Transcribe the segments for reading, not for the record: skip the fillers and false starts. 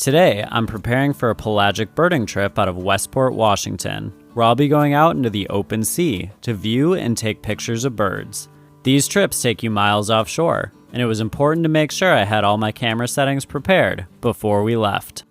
Today, I'm preparing for a pelagic birding trip out of Westport, Washington, where I'll be going out into the open sea to view and take pictures of birds. These trips take you miles offshore, and it was important to make sure I had all my camera settings prepared before we left.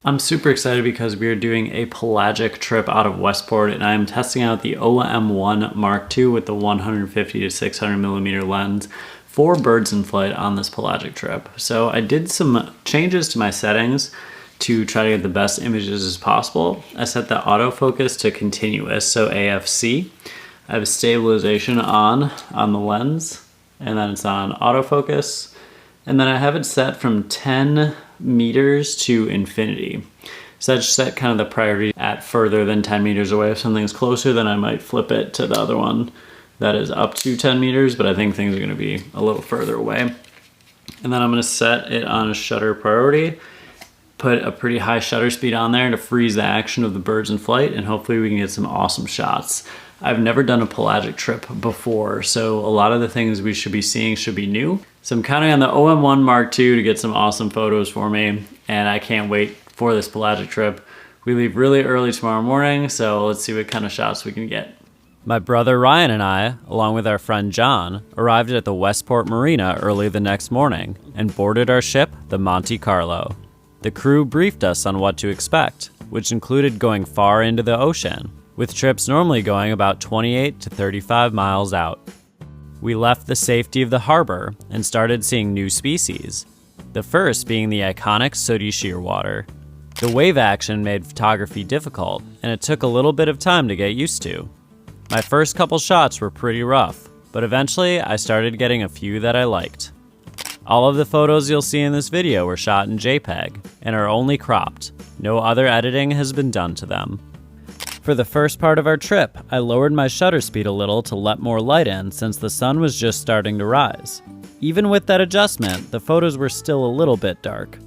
I'm super excited because we are doing a pelagic trip out of Westport, and I'm testing out the OM1 Mark II with the 150 to 600 millimeter lens for birds in flight on this pelagic trip. So I did some changes to my settings to try to get the best images as possible. I set the autofocus to continuous, so AFC. I have stabilization on the lens, and then it's on autofocus. And then I have it set from 10 meters to infinity. So I just set kind of the priority at further than 10 meters away. If something's closer, then I might flip it to the other one that is up to 10 meters, but I think things are gonna be a little further away. And then I'm gonna set it on a shutter priority, put a pretty high shutter speed on there to freeze the action of the birds in flight, and hopefully we can get some awesome shots. I've never done a pelagic trip before, so a lot of the things we should be seeing should be new. So I'm counting on the OM1 Mark II to get some awesome photos for me, and I can't wait for this pelagic trip. We leave really early tomorrow morning, so let's see what kind of shots we can get. My brother Ryan and I, along with our friend John, arrived at the Westport Marina early the next morning and boarded our ship, the Monte Carlo. The crew briefed us on what to expect, which included going far into the ocean, with trips normally going about 28 to 35 miles out. We left the safety of the harbor and started seeing new species, the first being the iconic sooty shearwater. The wave action made photography difficult, and it took a little bit of time to get used to. My first couple shots were pretty rough, but eventually I started getting a few that I liked. All of the photos you'll see in this video were shot in JPEG and are only cropped. No other editing has been done to them. For the first part of our trip, I lowered my shutter speed a little to let more light in since the sun was just starting to rise. Even with that adjustment, the photos were still a little bit dark.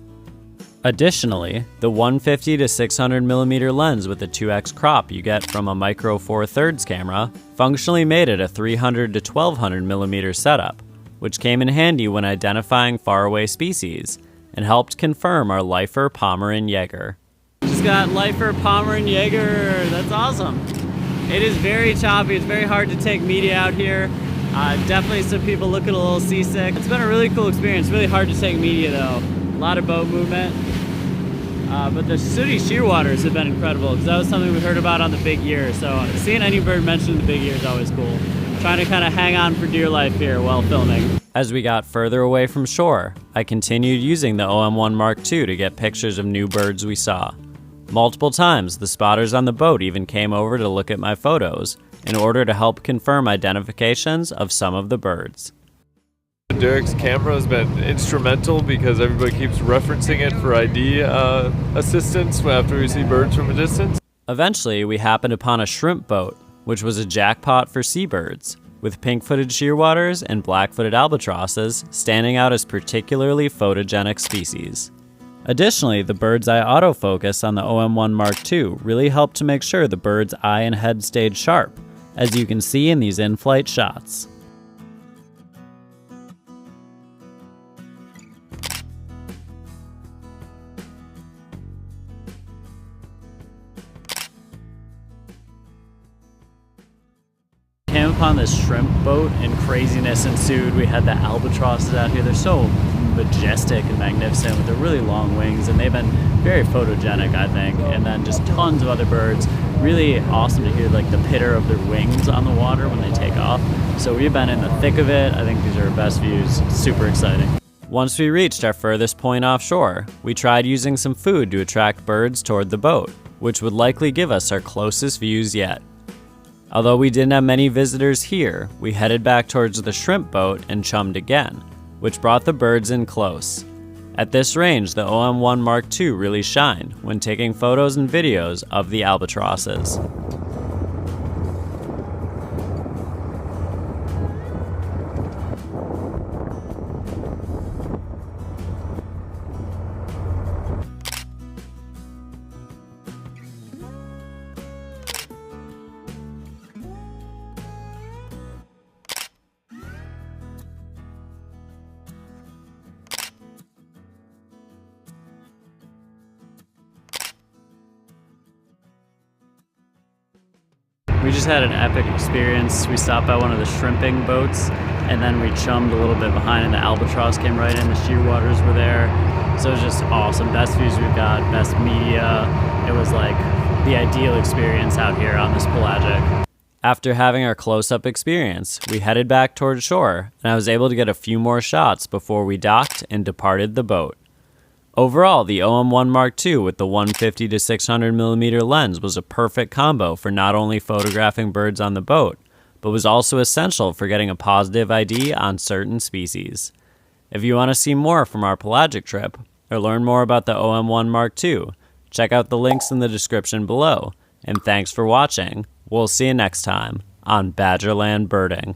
Additionally, the 150 to 600 millimeter lens with the 2x crop you get from a micro 4/3 camera functionally made it a 300 to 1200 millimeter setup, which came in handy when identifying faraway species and helped confirm our lifer Pomeranian Jaeger. Just got lifer Pomeranian Jaeger, that's awesome. It is very choppy, it's very hard to take media out here. Definitely some people looking a little seasick. It's been a really cool experience, really hard to take media though. A lot of boat movement. But the sooty shearwaters have been incredible because that was something we heard about on the big year. So seeing any bird mentioned in the big year is always cool. Trying to kind of hang on for dear life here while filming. As we got further away from shore, I continued using the OM1 Mark II to get pictures of new birds we saw. Multiple times, the spotters on the boat even came over to look at my photos in order to help confirm identifications of some of the birds. Derek's camera has been instrumental because everybody keeps referencing it for ID assistance after we see birds from a distance. Eventually, we happened upon a shrimp boat, which was a jackpot for seabirds, with pink-footed shearwaters and black-footed albatrosses standing out as particularly photogenic species. Additionally, the bird's eye autofocus on the OM1 Mark II really helped to make sure the bird's eye and head stayed sharp, as you can see in these in-flight shots. Came upon this shrimp boat and craziness ensued. We had the albatrosses out here. They're so majestic and magnificent with their really long wings, and they've been very photogenic, I think. And then just tons of other birds. Really awesome to hear like the pitter of their wings on the water when they take off. So we've been in the thick of it. I think these are our best views. Super exciting. Once we reached our furthest point offshore, we tried using some food to attract birds toward the boat, which would likely give us our closest views yet. Although we didn't have many visitors here, we headed back towards the shrimp boat and chummed again, which brought the birds in close. At this range, the OM1 Mark II really shined when taking photos and videos of the albatrosses. We just had an epic experience. We stopped by one of the shrimping boats, and then we chummed a little bit behind, and the albatross came right in. The shearwaters were there. So it was just awesome. Best views we've got, best media. It was like the ideal experience out here on this pelagic. After having our close-up experience, we headed back towards shore, and I was able to get a few more shots before we docked and departed the boat. Overall, the OM1 Mark II with the 150 to 600mm lens was a perfect combo for not only photographing birds on the boat, but was also essential for getting a positive ID on certain species. If you want to see more from our pelagic trip, or learn more about the OM1 Mark II, check out the links in the description below, and thanks for watching. We'll see you next time on Badgerland Birding.